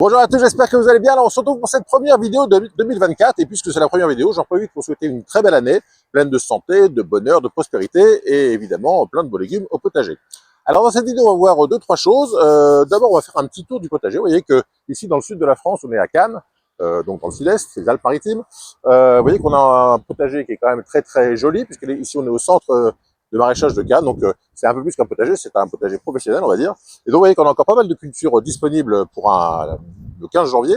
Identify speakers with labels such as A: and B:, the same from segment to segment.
A: Bonjour à tous, j'espère que vous allez bien. Alors, on se retrouve pour cette première vidéo de 2024. Et puisque c'est la première vidéo, j'en profite pour souhaiter une très belle année, pleine de santé, de bonheur, de prospérité et évidemment plein de beaux légumes au potager. Alors, dans cette vidéo, on va voir deux, trois choses. D'abord, on va faire un petit tour du potager. Vous voyez que ici, dans le sud de la France, on est à Cannes, donc dans le sud-est, c'est les Alpes-Maritimes. Vous voyez qu'on a un potager qui est quand même très, très joli, puisque ici, on est au centre de maraîchage de Cannes. Donc, c'est un peu plus qu'un potager, c'est un potager professionnel, on va dire. Et donc, vous voyez qu'on a encore pas mal de cultures disponibles pour le 15 janvier.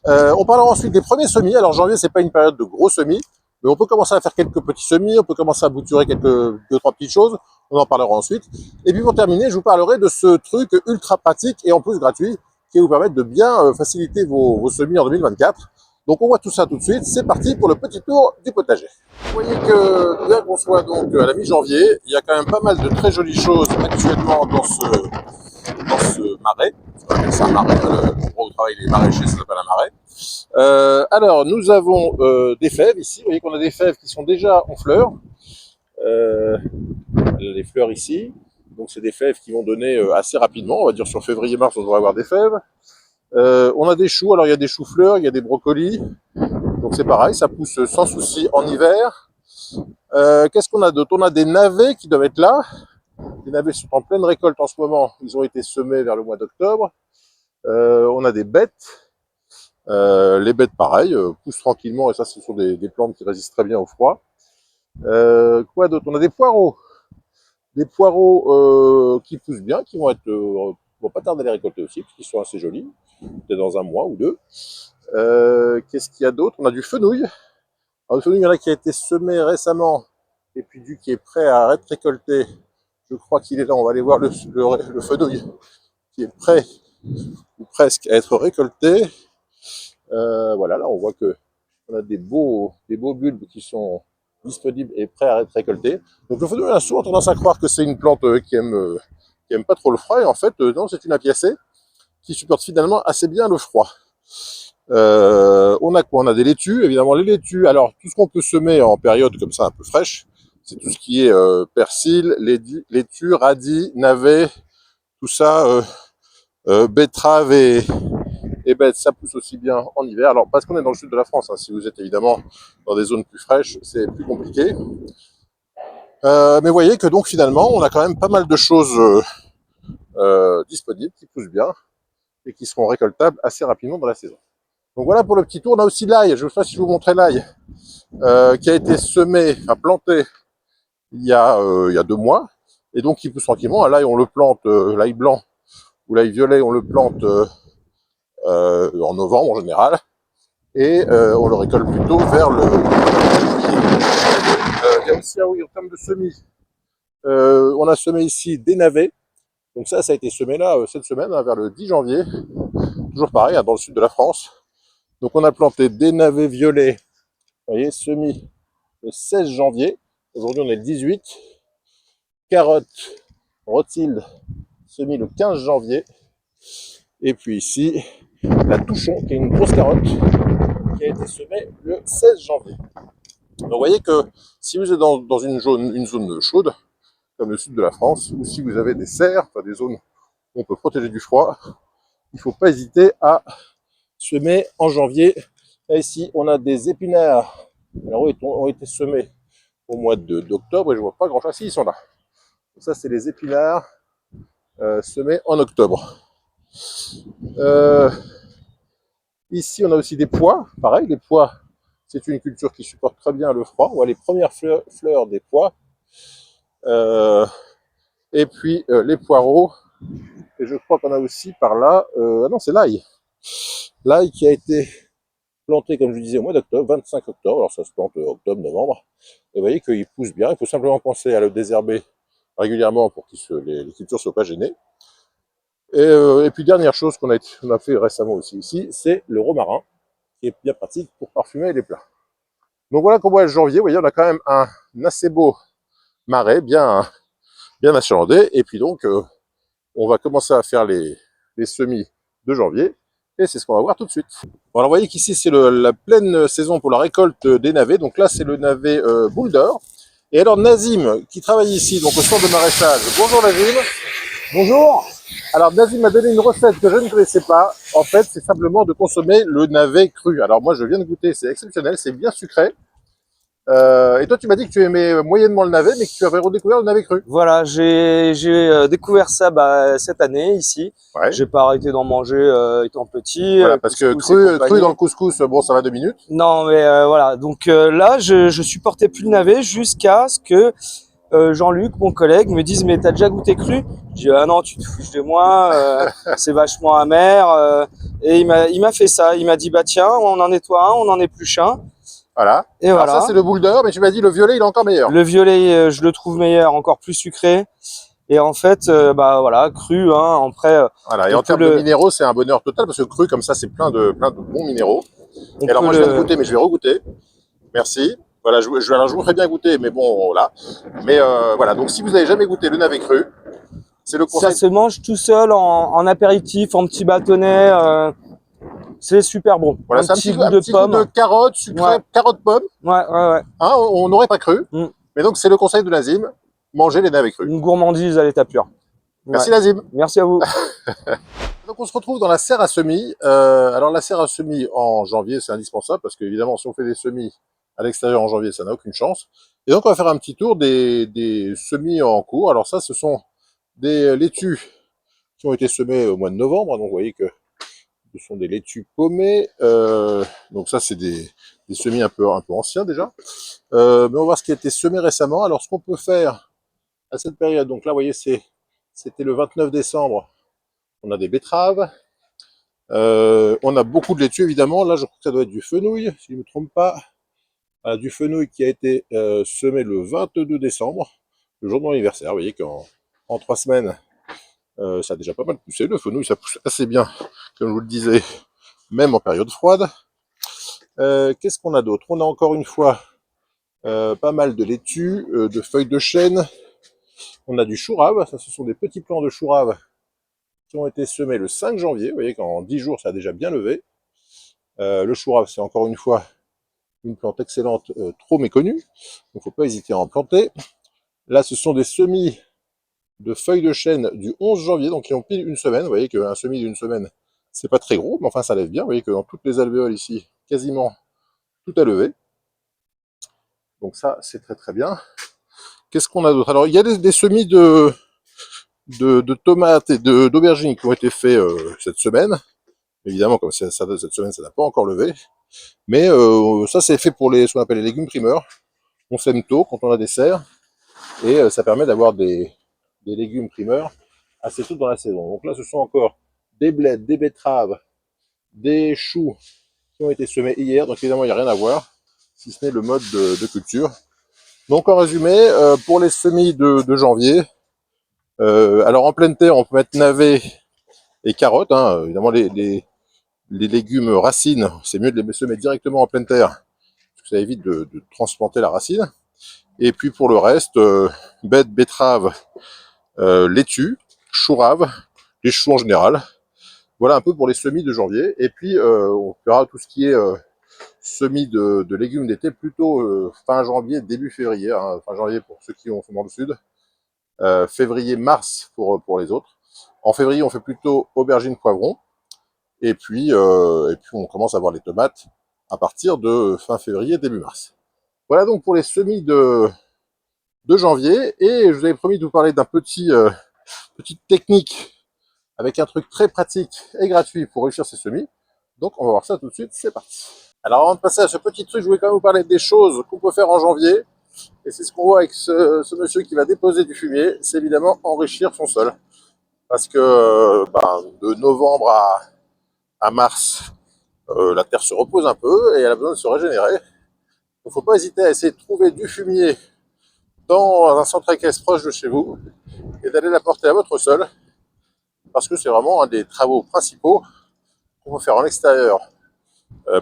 A: On parlera ensuite des premiers semis. Alors, janvier, c'est pas une période de gros semis, mais on peut commencer à faire quelques petits semis, on peut commencer à bouturer deux, trois petites choses. On en parlera ensuite. Et puis, pour terminer, je vous parlerai de ce truc ultra pratique et en plus gratuit qui va vous permettre de bien faciliter vos semis en 2024. Donc, on voit tout ça tout de suite. C'est parti pour le petit tour du potager. Vous voyez que, bien qu'on soit donc à la mi-janvier, il y a quand même pas mal de très jolies choses actuellement dans ce marais. On appelle ça un marais. L'endroit où travaillent les maraîchers, ça s'appelle un marais. Alors, nous avons des fèves ici. Vous voyez qu'on a des fèves qui sont déjà en fleurs. Les fleurs ici. Donc, c'est des fèves qui vont donner assez rapidement. On va dire sur février-mars, on devrait avoir des fèves. On a des choux. Alors, il y a des choux-fleurs, il y a des brocolis. Donc, c'est pareil, ça pousse sans souci en hiver. Qu'est-ce qu'on a d'autre? On a des navets qui doivent être là. Les navets sont en pleine récolte en ce moment. Ils ont été semés vers le mois d'octobre. On a des bêtes. Les bêtes, pareil, poussent tranquillement. Et ça, ce sont des plantes qui résistent très bien au froid. Quoi d'autre? On a des poireaux. Des poireaux qui poussent bien, qui vont pas tarder à les récolter aussi, parce qu'ils sont assez jolis. Peut-être dans un mois ou deux. Qu'est-ce qu'il y a d'autre? On a du fenouil. Alors, le fenouil, il y en a qui a été semé récemment. Et puis, qui est prêt à être récolté. Je crois qu'il est là, on va aller voir le fenouil qui est prêt ou presque à être récolté. Voilà, là on voit que on a des beaux bulbes qui sont disponibles et prêts à être récoltés. Donc le fenouil, on a souvent tendance à croire que c'est une plante qui aime pas trop le froid, et en fait non, c'est une apiacée qui supporte finalement assez bien le froid. On a quoi? On a des laitues, évidemment les laitues. Alors tout ce qu'on peut semer en période comme ça un peu fraîche, c'est tout ce qui est persil, laitue, radis, navets, tout ça, betterave et bêtes, ça pousse aussi bien en hiver. Alors parce qu'on est dans le sud de la France, hein, si vous êtes évidemment dans des zones plus fraîches, c'est plus compliqué. Mais vous voyez que donc finalement, on a quand même pas mal de choses disponibles qui poussent bien et qui seront récoltables assez rapidement dans la saison. Donc voilà pour le petit tour. On a aussi l'ail. Je ne sais pas si je vous montrer l'ail qui a été semé, enfin planté il y a 2 mois, et donc il pousse tranquillement. L'ail, on le plante, l'ail blanc ou l'ail violet, on le plante en novembre en général, et on le récolte plutôt vers le il y a aussi, oui, en termes de semis, on a semé ici des navets. Donc ça a été semé là cette semaine, hein, vers le 10 janvier, toujours pareil, hein, dans le sud de la France. Donc on a planté des navets violets, vous voyez, semis le 16 janvier. Aujourd'hui on est le 18. Carottes Rothschild, semis le 15 janvier. Et puis ici, la Touchon, qui est une grosse carotte, qui a été semée le 16 janvier. Donc vous voyez que si vous êtes dans une zone chaude, comme le sud de la France, ou si vous avez des serres, enfin des zones où on peut protéger du froid, il ne faut pas hésiter à semer en janvier. Là ici, on a des épinards, alors ont été semés au mois d'octobre, et je ne vois pas grand chose. Si, ils sont là. Donc ça, c'est les épinards semés en octobre. Ici, on a aussi des pois. Pareil, les pois, c'est une culture qui supporte très bien le froid. On voit les premières fleurs des pois. Et puis les poireaux. Et je crois qu'on a aussi par là... ah non, c'est l'ail. L'ail qui a été planté, comme je vous disais, au mois d'octobre, 25 octobre. Alors ça se plante octobre, novembre. Et vous voyez qu'il pousse bien. Il faut simplement penser à le désherber régulièrement pour que les cultures ne soient pas gênées. Et puis dernière chose qu'on a fait récemment aussi ici, c'est le romarin, qui est bien pratique pour parfumer les plats. Donc voilà qu'au mois de janvier, vous voyez, on a quand même un assez beau marais, bien achalandé. Et puis donc, on va commencer à faire les semis de janvier. Et c'est ce qu'on va voir tout de suite. Bon, alors vous voyez qu'ici, c'est la pleine saison pour la récolte des navets. Donc là, c'est le navet boule d'or. Et alors Nazim, qui travaille ici, donc au centre de maraîchage. Bonjour Nazim.
B: Bonjour.
A: Alors Nazim m'a donné une recette que je ne connaissais pas. En fait, c'est simplement de consommer le navet cru. Alors moi, je viens de goûter, c'est exceptionnel, c'est bien sucré. Et toi, tu m'as dit que tu aimais moyennement le navet, mais que tu avais redécouvert le navet cru.
B: Voilà, j'ai découvert ça cette année ici.
A: Ouais.
B: J'ai pas arrêté d'en manger étant petit,
A: Voilà, parce que
B: couscous et
A: cru dans
B: compagnie.
A: le couscous, bon, ça va 2 minutes.
B: Non, mais voilà. Donc là, je supportais plus le navet jusqu'à ce que Jean-Luc, mon collègue, me dise mais t'as déjà goûté cru? Je dis ah non, tu te fous de moi, c'est vachement amer. Et il m'a fait ça. Il m'a dit bah tiens, on en nettoie un, on en épluche un.
A: Voilà.
B: Et
A: Alors ça,
B: voilà.
A: c'est le boule d'or, mais tu m'as dit le violet, il est encore meilleur.
B: Le violet, je le trouve meilleur, encore plus sucré. Et en fait, bah voilà, cru. Hein, après,
A: Voilà. Et
B: on
A: en
B: peut
A: termes de
B: le,
A: minéraux, c'est un bonheur total, parce que cru, comme ça, c'est plein de bons minéraux.
B: on
A: Et alors
B: peut
A: moi, je viens de
B: le,
A: goûter, mais je vais regoûter. Merci. Voilà, alors, je vous ferai bien goûter, mais bon, voilà. Mais voilà, donc si vous n'avez jamais goûté le navet cru, c'est le
B: ça
A: conseil.
B: se mange tout seul en apéritif, en petit bâtonnet. C'est super bon.
A: Voilà,
B: Un
A: c'est
B: petit goût
A: un
B: de
A: petit goût de
B: pomme.
A: carotte
B: Ouais,
A: sucrée, carotte pomme.
B: ouais.
A: Hein, on n'aurait pas cru.
B: Mm.
A: Mais donc, c'est le conseil de Nazim, manger les navets crus.
B: Une gourmandise à l'état pur. Ouais.
A: Merci Nazim.
B: Merci à vous.
A: Donc, on se retrouve dans la serre à semis. Alors, la serre à semis en janvier, c'est indispensable parce qu'évidemment, si on fait des semis à l'extérieur en janvier, ça n'a aucune chance. Et donc, on va faire un petit tour des semis en cours. Alors, ça, ce sont des laitues qui ont été semées au mois de novembre. Donc, vous voyez que ce sont des laitues paumées. Donc, ça, c'est des semis un peu anciens déjà. Mais on va voir ce qui a été semé récemment. Alors, ce qu'on peut faire à cette période, donc là, vous voyez, c'était le 29 décembre. On a des betteraves. On a beaucoup de laitue, évidemment. Là, je crois que ça doit être du fenouil, si je ne me trompe pas. Voilà, du fenouil qui a été semé le 22 décembre, le jour de mon anniversaire. Vous voyez qu'en 3 semaines, ça a déjà pas mal poussé. Le fenouil, ça pousse assez bien, comme je vous le disais, même en période froide. Qu'est-ce qu'on a d'autre? On a encore une fois pas mal de laitue, de feuilles de chêne. On a du chou rave. Ça, ce sont des petits plants de chou rave qui ont été semés le 5 janvier. Vous voyez qu'en 10 jours, ça a déjà bien levé. Le chou rave, c'est encore une fois une plante excellente, trop méconnue. Donc, il ne faut pas hésiter à en planter. Là, ce sont des semis de feuilles de chêne du 11 janvier, donc qui ont pile une semaine. Vous voyez qu'un semis d'une semaine, c'est pas très gros, mais enfin, ça lève bien. Vous voyez que dans toutes les alvéoles ici, quasiment tout a levé. Donc ça, c'est très très bien. Qu'est-ce qu'on a d'autre? Alors, il y a des semis de tomates et d'aubergines qui ont été faits cette semaine. Évidemment, comme cette semaine, ça n'a pas encore levé. Mais ça, c'est fait pour ce qu'on appelle les légumes primeurs. On sème tôt quand on a des serres. Et ça permet d'avoir des légumes primeurs assez tôt dans la saison. Donc là, ce sont encore des bleds, des betteraves, des choux qui ont été semés hier. Donc évidemment, il n'y a rien à voir, si ce n'est le mode de culture. Donc en résumé, pour les semis de janvier, alors en pleine terre, on peut mettre navets et carottes. Hein. Évidemment, les légumes racines, c'est mieux de les semer directement en pleine terre, parce que ça évite de transplanter la racine. Et puis pour le reste, betteraves, laitue, chou rave, les choux en général. Voilà un peu pour les semis de janvier. Et puis on fera tout ce qui est semis de légumes d'été plutôt fin janvier, début février. Hein. Fin janvier pour ceux qui sont dans le sud. Février, mars pour les autres. En février, on fait plutôt aubergines, poivrons. Et puis on commence à voir les tomates à partir de fin février, début mars. Voilà donc pour les semis de janvier. Et je vous avais promis de vous parler d'un petite technique avec un truc très pratique et gratuit pour réussir ces semis. Donc on va voir ça tout de suite, c'est parti. Alors avant de passer à ce petit truc, je voulais quand même vous parler des choses qu'on peut faire en janvier. Et c'est ce qu'on voit avec ce monsieur qui va déposer du fumier, c'est évidemment enrichir son sol. Parce que de novembre à mars, la terre se repose un peu et elle a besoin de se régénérer. Il ne faut pas hésiter à essayer de trouver du fumier dans un centre équestre proche de chez vous et d'aller l'apporter à votre sol, parce que c'est vraiment un des travaux principaux qu'on peut faire en extérieur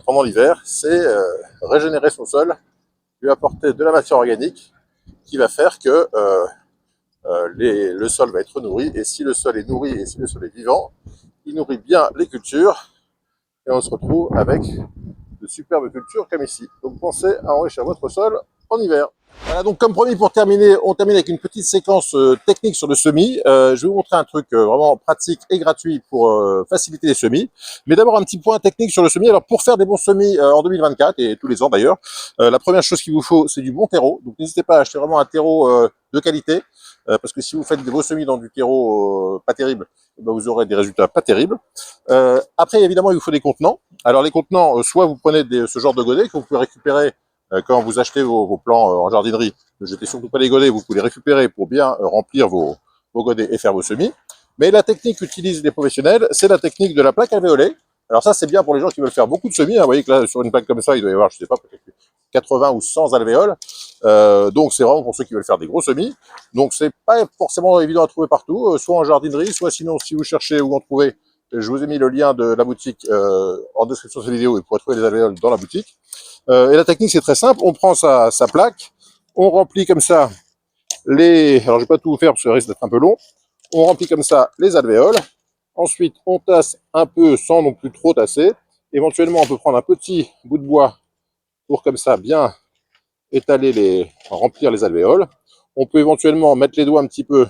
A: pendant l'hiver, c'est régénérer son sol, lui apporter de la matière organique qui va faire que le sol va être nourri, et si le sol est nourri et si le sol est vivant, il nourrit bien les cultures et on se retrouve avec de superbes cultures comme ici. Donc pensez à enrichir votre sol en hiver. Voilà, donc comme promis, pour terminer, on termine avec une petite séquence technique sur le semis. Je vais vous montrer un truc vraiment pratique et gratuit pour faciliter les semis. Mais d'abord, un petit point technique sur le semis. Alors, pour faire des bons semis en 2024, et tous les ans d'ailleurs, la première chose qu'il vous faut, c'est du bon terreau. Donc, n'hésitez pas à acheter vraiment un terreau de qualité, parce que si vous faites des beaux semis dans du terreau pas terrible, ben, vous aurez des résultats pas terribles. Après, évidemment, il vous faut des contenants. Alors, les contenants, soit vous prenez ce genre de godet que vous pouvez récupérer quand vous achetez vos plants en jardinerie. Ne jetez surtout pas les godets, vous pouvez les récupérer pour bien remplir vos godets et faire vos semis. Mais la technique qu'utilisent les professionnels, c'est la technique de la plaque alvéolée. Alors ça, c'est bien pour les gens qui veulent faire beaucoup de semis. Hein. Vous voyez que là, sur une plaque comme ça, il doit y avoir, je sais pas, peut-être 80 ou 100 alvéoles. Donc c'est vraiment pour ceux qui veulent faire des gros semis. Donc c'est pas forcément évident à trouver partout, soit en jardinerie, soit sinon si vous cherchez où en trouver. Je vous ai mis le lien de la boutique en description de cette vidéo et vous pourrez trouver les alvéoles dans la boutique. Et la technique, c'est très simple. On prend sa plaque, on remplit comme ça les... Alors, je vais pas tout vous faire parce que ça risque d'être un peu long. On remplit comme ça les alvéoles. Ensuite, on tasse un peu sans non plus trop tasser. Éventuellement, on peut prendre un petit bout de bois pour comme ça bien étaler remplir les alvéoles. On peut éventuellement mettre les doigts un petit peu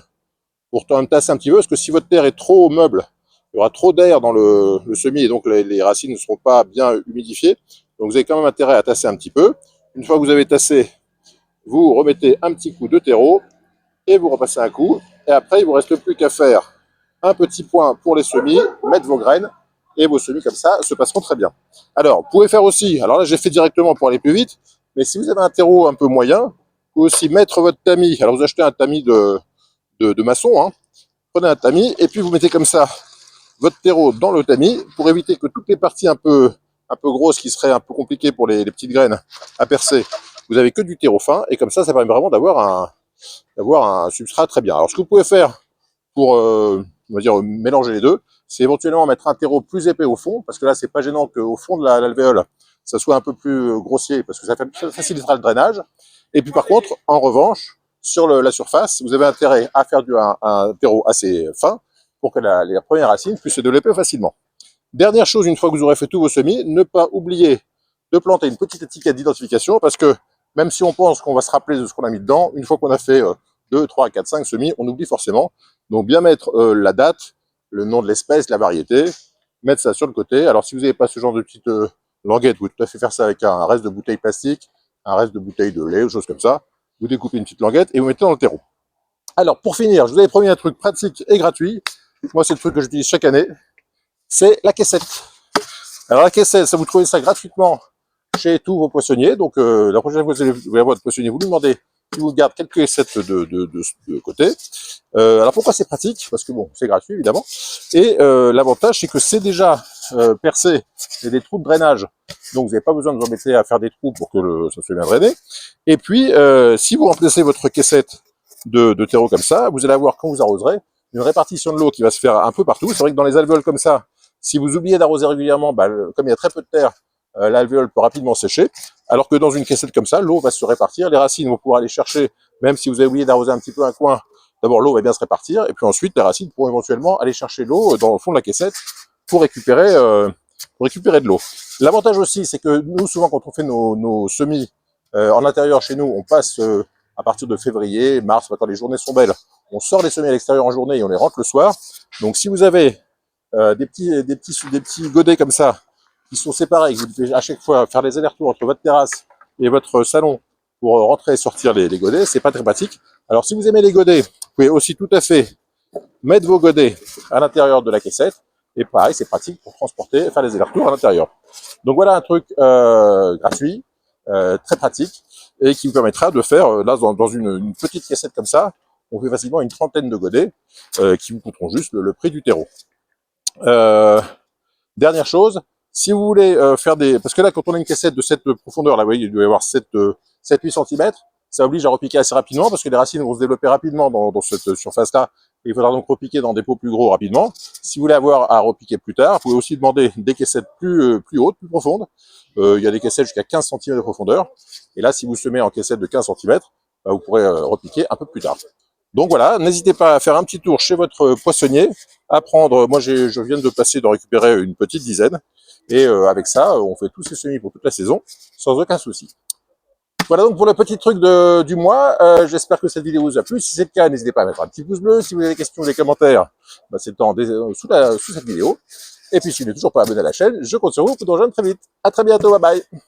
A: pour tasser un petit peu, parce que si votre terre est trop meuble, il y aura trop d'air dans le semis et donc les racines ne seront pas bien humidifiées. Donc vous avez quand même intérêt à tasser un petit peu. Une fois que vous avez tassé, vous remettez un petit coup de terreau et vous repassez un coup. Et après, il ne vous reste plus qu'à faire un petit point pour les semis, mettre vos graines et vos semis comme ça se passeront très bien. Alors, vous pouvez faire aussi, alors là j'ai fait directement pour aller plus vite, mais si vous avez un terreau un peu moyen, vous pouvez aussi mettre votre tamis. Alors vous achetez un tamis de maçon, hein. Prenez un tamis et puis vous mettez comme ça votre terreau dans le tamis pour éviter que toutes les parties un peu grosses qui seraient un peu compliquées pour les petites graines à percer, vous avez que du terreau fin et comme ça permet vraiment d'avoir un substrat très bien. Alors ce que vous pouvez faire pour on va dire mélanger les deux, c'est éventuellement mettre un terreau plus épais au fond, parce que là c'est pas gênant qu'au fond de l'alvéole ça soit un peu plus grossier, parce que ça facilitera le drainage. Et puis par contre, en revanche, sur la surface, vous avez intérêt à faire un terreau assez fin pour que les premières racines puissent se développer facilement. Dernière chose, une fois que vous aurez fait tous vos semis, ne pas oublier de planter une petite étiquette d'identification, parce que même si on pense qu'on va se rappeler de ce qu'on a mis dedans, une fois qu'on a fait 2, 3, 4, 5 semis, on oublie forcément. Donc bien mettre la date, le nom de l'espèce, la variété, mettre ça sur le côté. Alors si vous n'avez pas ce genre de petite languette, vous pouvez tout à fait faire ça avec un reste de bouteille plastique, un reste de bouteille de lait, ou choses comme ça. Vous découpez une petite languette et vous mettez dans le terreau. Alors pour finir, je vous avais promis un truc pratique et gratuit. Moi c'est le truc que j'utilise chaque année, c'est la caissette. Alors la caissette, ça vous trouvez ça gratuitement chez tous vos poissonniers. Donc la prochaine fois que vous allez voir votre poissonnier, vous lui demandez qu'il vous garde quelques caissettes de côté. Alors pourquoi c'est pratique? Parce que bon, c'est gratuit évidemment. Et l'avantage, c'est que c'est déjà percé, il y a des trous de drainage. Donc vous n'avez pas besoin de vous embêter à faire des trous pour que ça soit bien drainé. Et puis, si vous remplacez votre caissette de terreau comme ça, vous allez avoir, quand vous arroserez, une répartition de l'eau qui va se faire un peu partout. C'est vrai que dans les alvéoles comme ça, si vous oubliez d'arroser régulièrement, bah, comme il y a très peu de terre, l'alvéole peut rapidement sécher. Alors que dans une caissette comme ça, l'eau va se répartir, les racines vont pouvoir aller chercher, même si vous avez oublié d'arroser un petit peu un coin, d'abord l'eau va bien se répartir, et puis ensuite les racines pourront éventuellement aller chercher l'eau dans le fond de la caissette pour récupérer de l'eau. L'avantage aussi, c'est que nous, souvent, quand on fait nos semis en intérieur chez nous, on passe à partir de février, mars, quand les journées sont belles, on sort les semis à l'extérieur en journée et on les rentre le soir. Donc si vous avez des petits godets comme ça, qui sont séparés, que vous devez à chaque fois faire les allers-retours entre votre terrasse et votre salon pour rentrer et sortir les godets, c'est pas très pratique. Alors si vous aimez les godets, vous pouvez aussi tout à fait mettre vos godets à l'intérieur de la caissette. Et pareil, c'est pratique pour transporter et faire les allers-retours à l'intérieur. Donc voilà un truc gratuit, très pratique, et qui vous permettra de faire, là, dans une petite caissette comme ça, on fait facilement une trentaine de godets qui vous coûteront juste le prix du terreau. Dernière chose, si vous voulez faire des... Parce que là, quand on a une caissette de cette profondeur, là, vous voyez, il doit y avoir 7-8 cm, ça oblige à repiquer assez rapidement, parce que les racines vont se développer rapidement dans cette surface-là. Il faudra donc repiquer dans des pots plus gros rapidement. Si vous voulez avoir à repiquer plus tard, vous pouvez aussi demander des caissettes plus hautes, plus profondes. Il y a des caissettes jusqu'à 15 cm de profondeur. Et là, si vous semez en caissette de 15 cm, bah, vous pourrez repiquer un peu plus tard. Donc voilà, n'hésitez pas à faire un petit tour chez votre poissonnier, à prendre, moi je viens de récupérer une petite dizaine, et avec ça, on fait tous ces semis pour toute la saison, sans aucun souci. Voilà donc pour le petit truc du mois. J'espère que cette vidéo vous a plu. Si c'est le cas, n'hésitez pas à mettre un petit pouce bleu. Si vous avez des questions, des commentaires, bah, c'est le temps sous cette vidéo. Et puis si vous n'êtes toujours pas abonné à la chaîne, je compte sur vous pour nous rejoindre très vite. À très bientôt, bye bye.